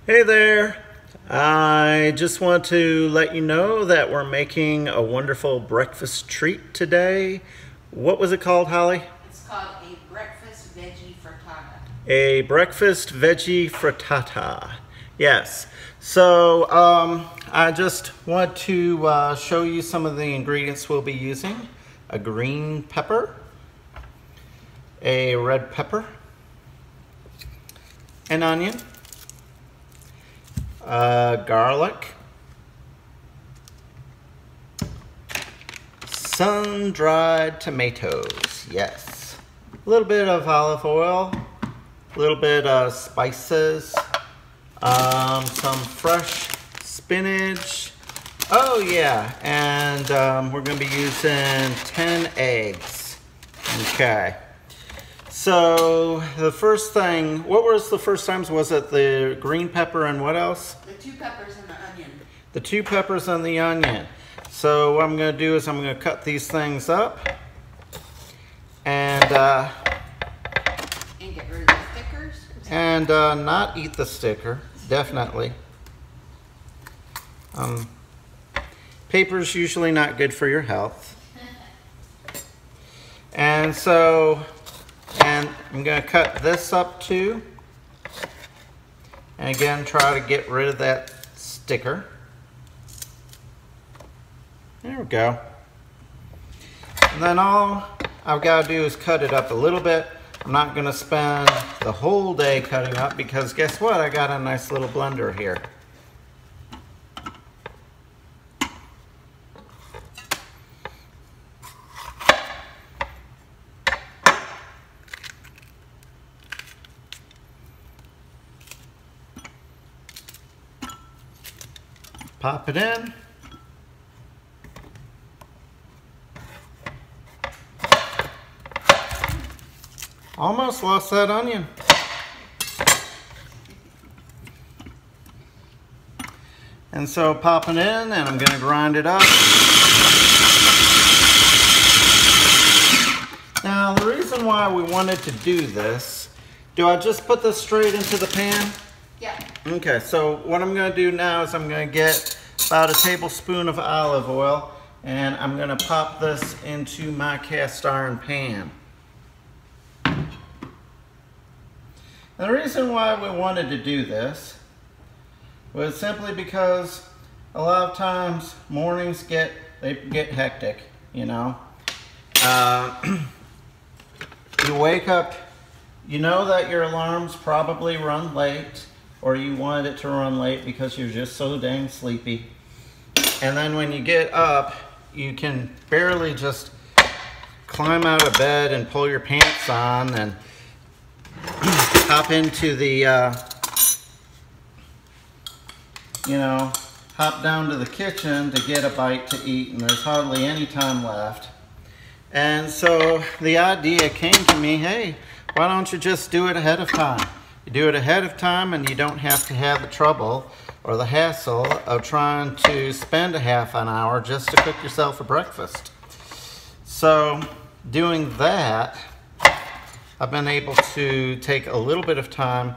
Hey there! I just want to let you know that we're making a wonderful breakfast treat today. What was it called, Holly? It's called a breakfast veggie frittata. A breakfast veggie frittata. Yes. So I just want to show you some of the ingredients we'll be using. A green pepper, a red pepper, an onion, garlic, sun-dried tomatoes, yes, a little bit of olive oil, a little bit of spices, some fresh spinach, oh yeah, and we're going to be using 10 eggs, okay. So the first thing, what was the first times? Was it the green pepper and what else? The 2 peppers and the onion. The 2 peppers and the onion. So what I'm going to do is I'm going to cut these things up and get rid of the stickers. And not eat the sticker, definitely. Paper's usually not good for your health. And so, and I'm going to cut this up too. And again, try to get rid of that sticker. There we go. And then all I've got to do is cut it up a little bit. I'm not going to spend the whole day cutting up because guess what? I got a nice little blender here. Pop it in. Almost lost that onion. And so pop it in and I'm going to grind it up. Now the reason why we wanted to do this, do I just put this straight into the pan? Yeah. Okay, so what I'm going to do now is I'm going to get about a tablespoon of olive oil and I'm going to pop this into my cast iron pan. And the reason why we wanted to do this was simply because a lot of times mornings get hectic, you know. You wake up, you know that your alarms probably run late, or you wanted it to run late because you're just so dang sleepy. And then when you get up, you can barely just climb out of bed and pull your pants on and hop into the, hop down to the kitchen to get a bite to eat, and there's hardly any time left. And so the idea came to me, hey, why don't you just do it ahead of time? You do it ahead of time and you don't have to have the trouble or the hassle of trying to spend a half an hour just to cook yourself a breakfast. So doing that, I've been able to take a little bit of time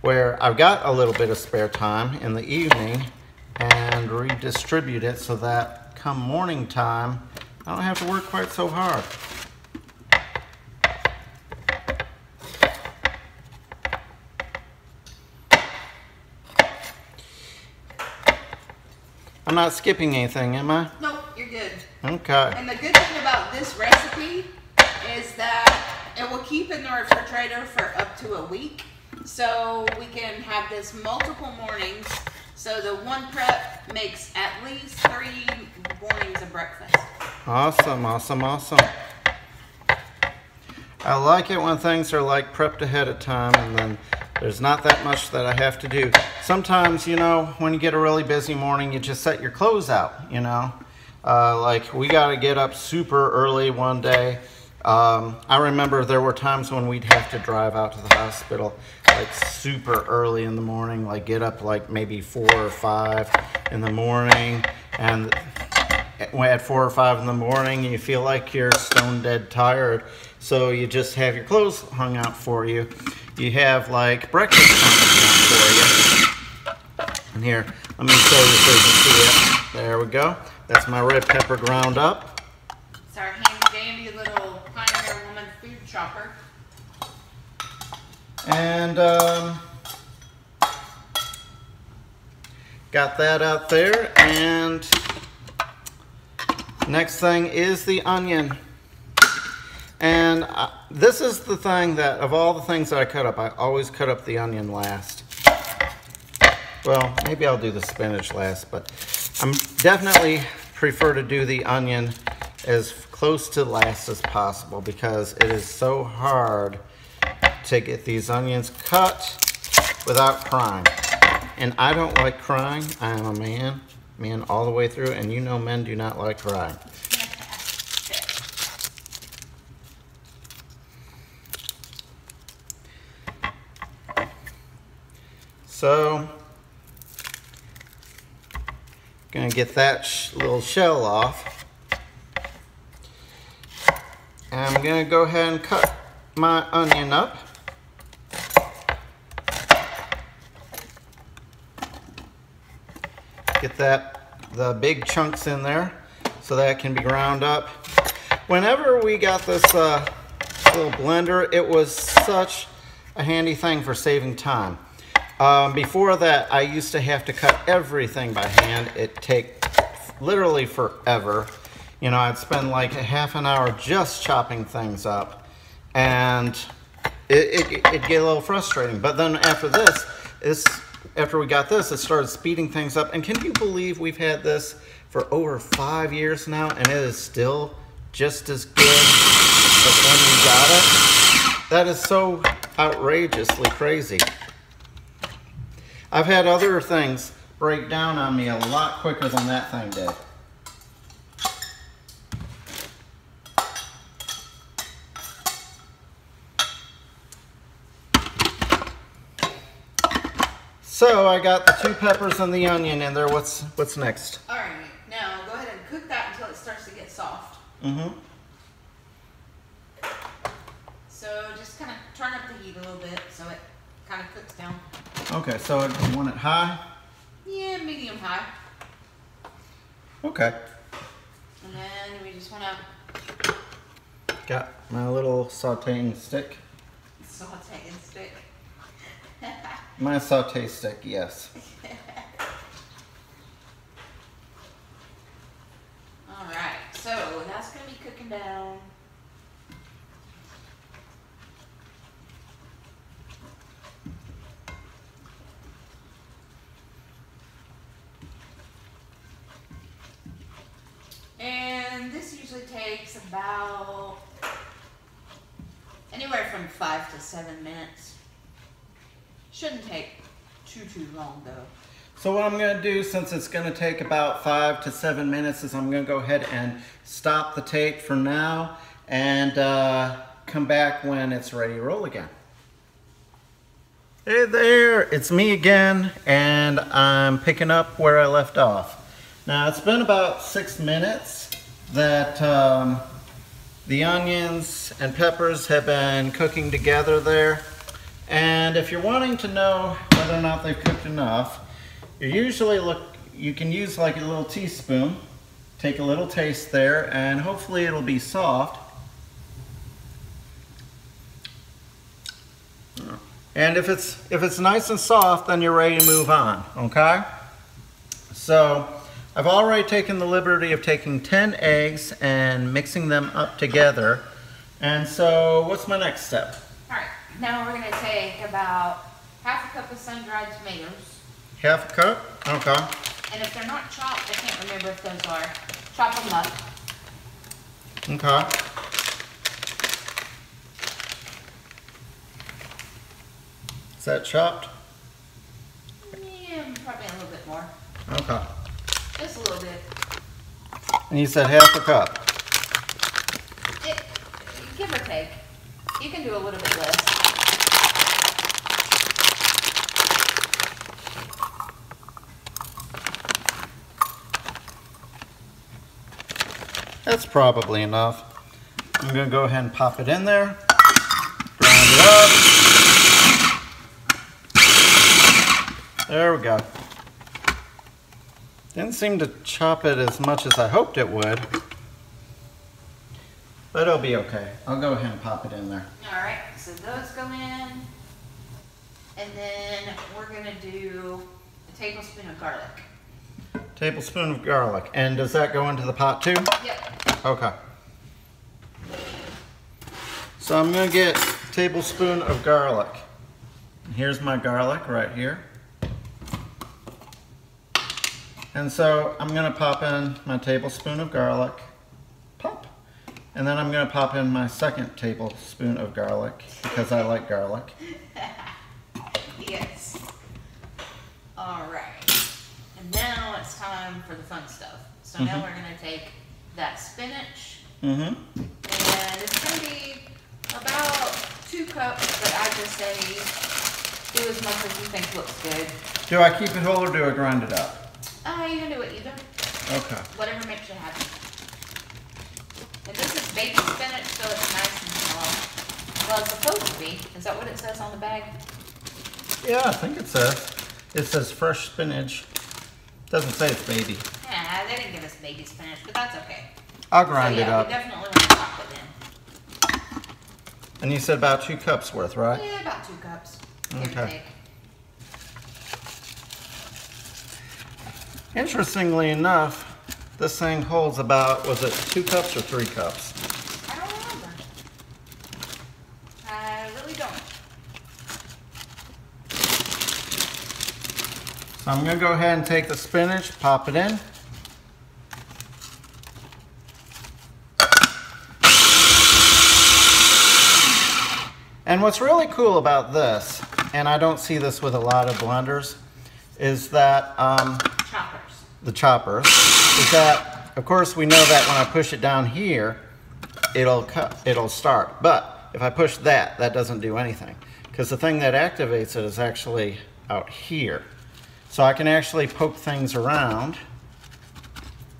where I've got a little bit of spare time in the evening and redistribute it so that come morning time, I don't have to work quite so hard. I'm not skipping anything, am I? Nope, you're good. Okay. And the good thing about this recipe is that it will keep in the refrigerator for up to a week. So we can have this multiple mornings. So the one prep makes at least 3 mornings of breakfast. Awesome, awesome, awesome. I like it when things are like prepped ahead of time and then there's not that much that I have to do. Sometimes, you know, when you get a really busy morning, you just set your clothes out, you know. Like we got to get up super early one day. I remember there were times when we'd have to drive out to the hospital like super early in the morning, like get up like maybe 4 or 5 in the morning, and at 4 or 5 in the morning you feel like you're stone dead tired, so you just have your clothes hung out for you. You have like breakfast hung out for you. And here, let me show you so you can see it. There we go. That's my red pepper ground up. It's our handy dandy little Pioneer Woman food chopper. And got that out there. And next thing is the onion. And this is the thing that, of all the things that I cut up, I always cut up the onion last. Well, maybe I'll do the spinach last, but I'm definitely prefer to do the onion as close to last as possible because it is so hard to get these onions cut without crying. And I don't like crying. I am a man all the way through, and you know men do not like crying. So, gonna get that little shell off. And I'm gonna go ahead and cut my onion up. Get the big chunks in there so that it can be ground up. Whenever we got this little blender, it was such a handy thing for saving time. Before that, I used to have to cut everything by hand. It'd take literally forever. You know, I'd spend like a half an hour just chopping things up, and it'd get a little frustrating. But then after this, after we got this, it started speeding things up. And can you believe we've had this for over 5 years now, and it is still just as good as when we got it? That is so outrageously crazy. I've had other things break down on me a lot quicker than that thing did. So I got the 2 peppers and the onion in there. What's next? All right, now go ahead and cook that until it starts to get soft. Mm-hmm. So just kind of turn up the heat a little bit so it kind of cooks down. Okay, so you want it high? Yeah, medium high. Okay. And then we just want to... Got my little sauteing stick. Sauteing stick. My saute stick, yes. Alright, so that's going to be cooking down. And this usually takes about anywhere from 5 to 7 minutes. Shouldn't take too long though. So what I'm going to do, since it's going to take about 5 to 7 minutes, is I'm going to go ahead and stop the tape for now and come back when it's ready to roll again. Hey there, it's me again, and I'm picking up where I left off. Now it's been about 6 minutes that the onions and peppers have been cooking together there. And if you're wanting to know whether or not they've cooked enough, you can use like a little teaspoon, take a little taste there, and hopefully it'll be soft. And if it's nice and soft, then you're ready to move on, okay? So I've already taken the liberty of taking 10 eggs and mixing them up together. And so what's my next step? All right, now we're going to take about half a cup of sun-dried tomatoes. Half a cup? Okay. And if they're not chopped, I can't remember if those are, chop them up. Okay. Is that chopped? Yeah, probably a little bit more. Okay. Just a little bit. And you said half a cup. Give or take. You can do a little bit less. That's probably enough. I'm going to go ahead and pop it in there. Grind it up. There we go. Didn't seem to chop it as much as I hoped it would. But it'll be okay. I'll go ahead and pop it in there. All right, so those go in. And then we're gonna do a tablespoon of garlic. Tablespoon of garlic. And does that go into the pot too? Yep. Okay. So I'm gonna get a tablespoon of garlic. Here's my garlic right here. And so I'm gonna pop in my tablespoon of garlic. Pop. And then I'm gonna pop in my second tablespoon of garlic because I like garlic. Yes. All right. And now it's time for the fun stuff. So now we're gonna take that spinach. And it's gonna be about 2 cups, but I just say do as much as you think looks good. Do I keep it whole or do I grind it up? You can do it either. Okay. Whatever makes you happy. And this is baby spinach, so it's nice and small. Well, it's supposed to be. Is that what it says on the bag? Yeah, I think it says. It says fresh spinach. Doesn't say it's baby. Yeah, they didn't give us baby spinach, but that's okay. I'll grind it yeah, up. We definitely want to pop it in. And you said about 2 cups worth, right? Yeah, about 2 cups. Give or Okay. take. Interestingly enough, this thing holds about, was it 2 cups or 3 cups? I don't remember. I really don't. So I'm going to go ahead and take the spinach, pop it in. And what's really cool about this, and I don't see this with a lot of blenders, is that the choppers, is that, of course, we know that when I push it down here, it'll start. But if I push that, that doesn't do anything, because the thing that activates it is actually out here. So I can actually poke things around.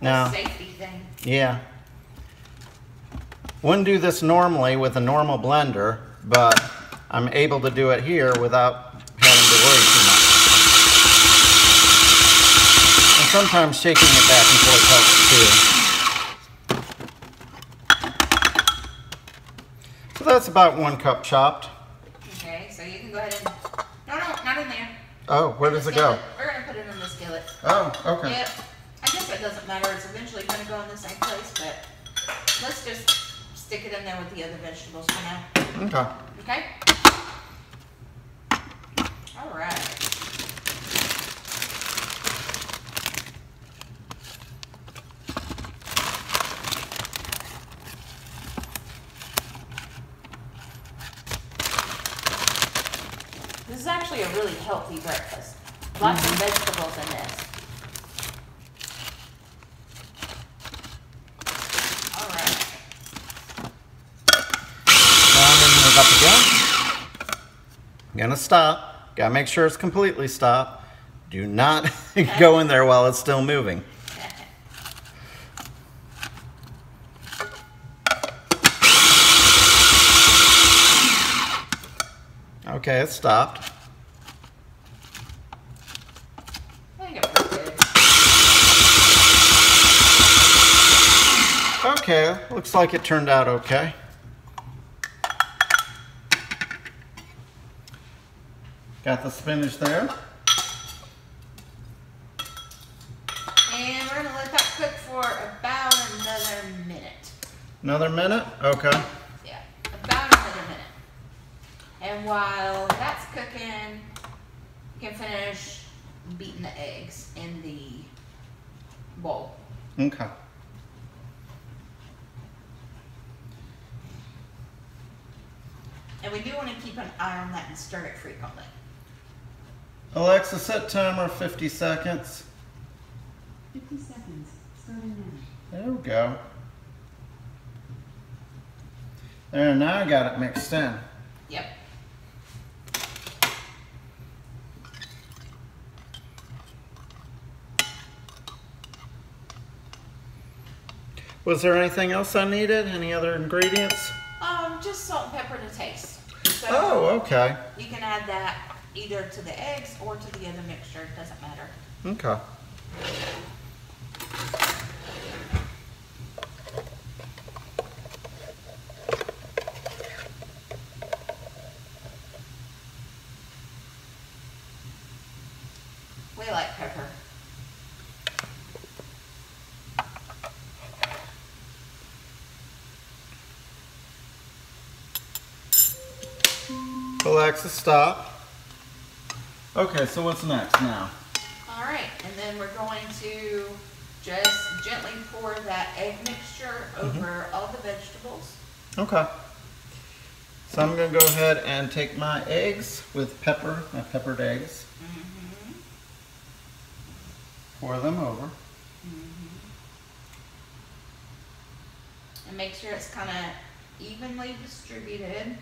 Now, safety thing. Yeah. Wouldn't do this normally with a normal blender, but I'm able to do it here without having to worry too much. And sometimes shaking it back and forth helps too. So that's about 1 cup chopped. Okay, so you can go ahead and... No, not in there. Oh, where does it go? We're going to put it in the skillet. Oh, okay. Yep. I guess it doesn't matter. It's eventually going to go in the same place, but let's just stick it in there with the other vegetables for now. Okay. Okay? All right. This is actually a really healthy breakfast. Lots of vegetables in this. All right. Rounding it up again. I'm gonna stop. Gotta make sure it's completely stopped. Do not go in there while it's still moving. Okay, it stopped. I think it's pretty good. Okay, looks like it turned out okay. Got the spinach there. And we're gonna let that cook for about another minute. Another minute? Okay. Yeah, about another minute. And while that's cooking, you can finish beating the eggs in the bowl. Okay. And we do want to keep an eye on that and stir it frequently. Alexa, set timer 50 seconds. 50 seconds, starting now. There we go. There, now I got it mixed in. Yep. Was there anything else I needed? Any other ingredients? Just salt and pepper to taste. So Oh, okay. you can add that either to the eggs or to the other mixture. It doesn't matter. Okay. We like pepper. Alexa, stop. Okay, so what's next now? All right, and then we're going to just gently pour that egg mixture over all the vegetables. Okay. So I'm going to go ahead and take my eggs with pepper, my peppered eggs. Pour them over. And make sure it's kind of evenly distributed.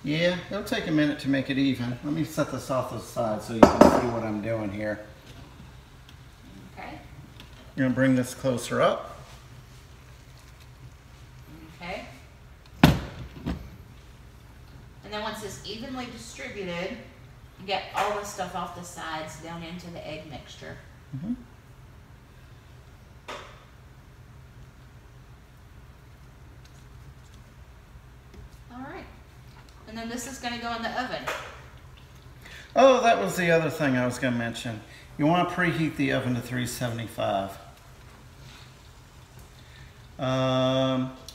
Yeah, it'll take a minute to make it even. Let me set this off to the side so you can see what I'm doing here. Okay. I'm going to bring this closer up. Okay. And then once it's evenly distributed, you get all the stuff off the sides down into the egg mixture. All right. And then this is going to go in the oven. Oh, that was the other thing I was going to mention. You want to preheat the oven to 375.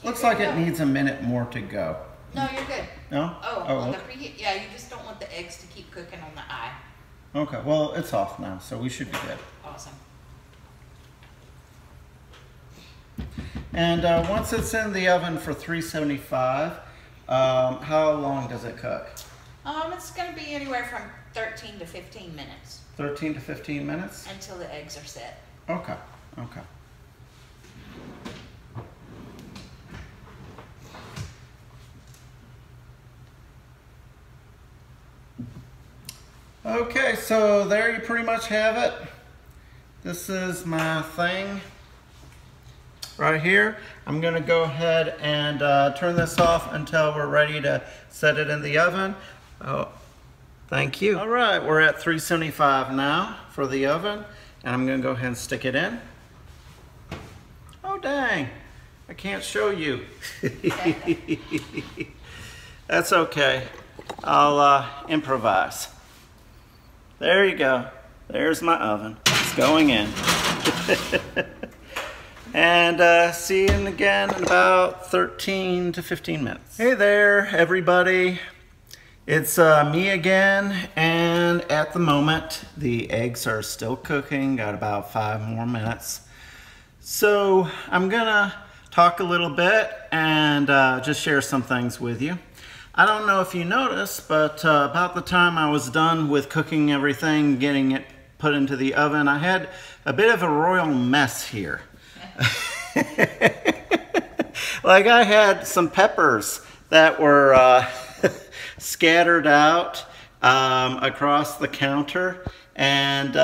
Looks like it needs a minute more to go. No, you're good. No? On the preheat, yeah, you just don't want the eggs to keep cooking on the eye. Okay, well, it's off now, so we should be good. Awesome. And once it's in the oven for 375, how long does it cook? It's going to be anywhere from 13 to 15 minutes. 13 to 15 minutes? Until the eggs are set. Okay, okay. Okay, so there you pretty much have it. This is my thing right here. I'm going to go ahead and turn this off until we're ready to set it in the oven. Oh, thank you. All right, we're at 375 now for the oven, and I'm going to go ahead and stick it in. Oh, dang. I can't show you. That's okay. I'll improvise. There you go. There's my oven. It's going in. And see you again in about 13 to 15 minutes. Hey there, everybody. It's me again, and at the moment, the eggs are still cooking. Got about 5 more minutes. So I'm gonna talk a little bit and just share some things with you. I don't know if you noticed, but about the time I was done with cooking everything, getting it put into the oven, I had a bit of a royal mess here. Like I had some peppers that were scattered out across the counter, and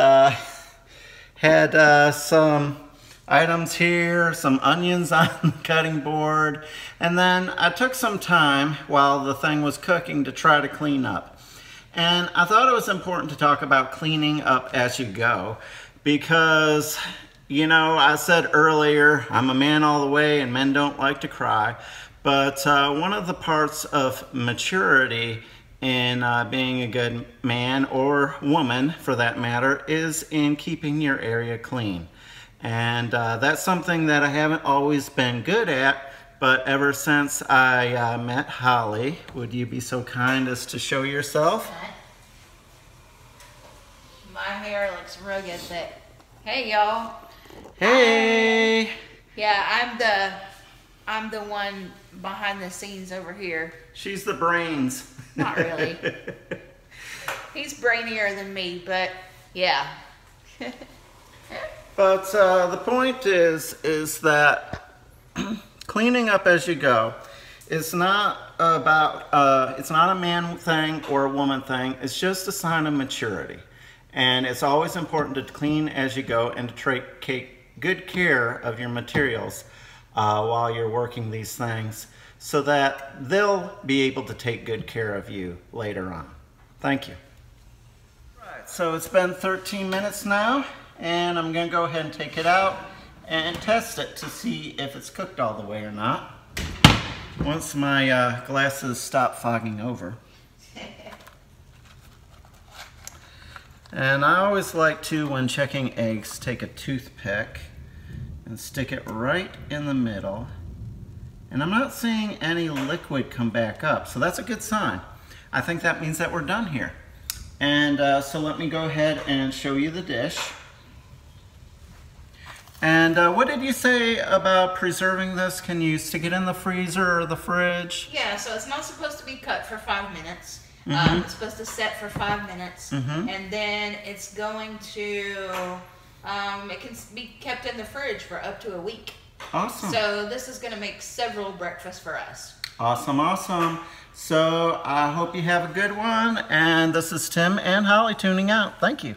had some items here, some onions on the cutting board, and then I took some time while the thing was cooking to try to clean up. And I thought it was important to talk about cleaning up as you go, because, you know, I said earlier, I'm a man all the way and men don't like to cry, but one of the parts of maturity in being a good man or woman, for that matter, is in keeping your area clean. And that's something that I haven't always been good at, but ever since I met Holly, would you be so kind as to show yourself? My hair looks rugged, but hey, y'all. Hey. Yeah, I'm the one behind the scenes over here. She's the brains. Not really. He's brainier than me, but yeah. But the point is that cleaning up as you go is not about, it's not a man thing or a woman thing. It's just a sign of maturity. And it's always important to clean as you go and to take good care of your materials while you're working these things, so that they'll be able to take good care of you later on. Thank you. Right, so it's been 13 minutes now, and I'm going to go ahead and take it out and test it to see if it's cooked all the way or not. Once my glasses stop fogging over. And I always like to, when checking eggs, take a toothpick and stick it right in the middle. And I'm not seeing any liquid come back up, so that's a good sign. I think that means that we're done here. And so let me go ahead and show you the dish. And what did you say about preserving this? Can you stick it in the freezer or the fridge? Yeah, so it's not supposed to be cut for 5 minutes. It's supposed to set for 5 minutes, and then it's going to, it can be kept in the fridge for up to a week. Awesome. So this is going to make several breakfasts for us. Awesome, awesome. So I hope you have a good one. And this is Tim and Holly tuning out. Thank you.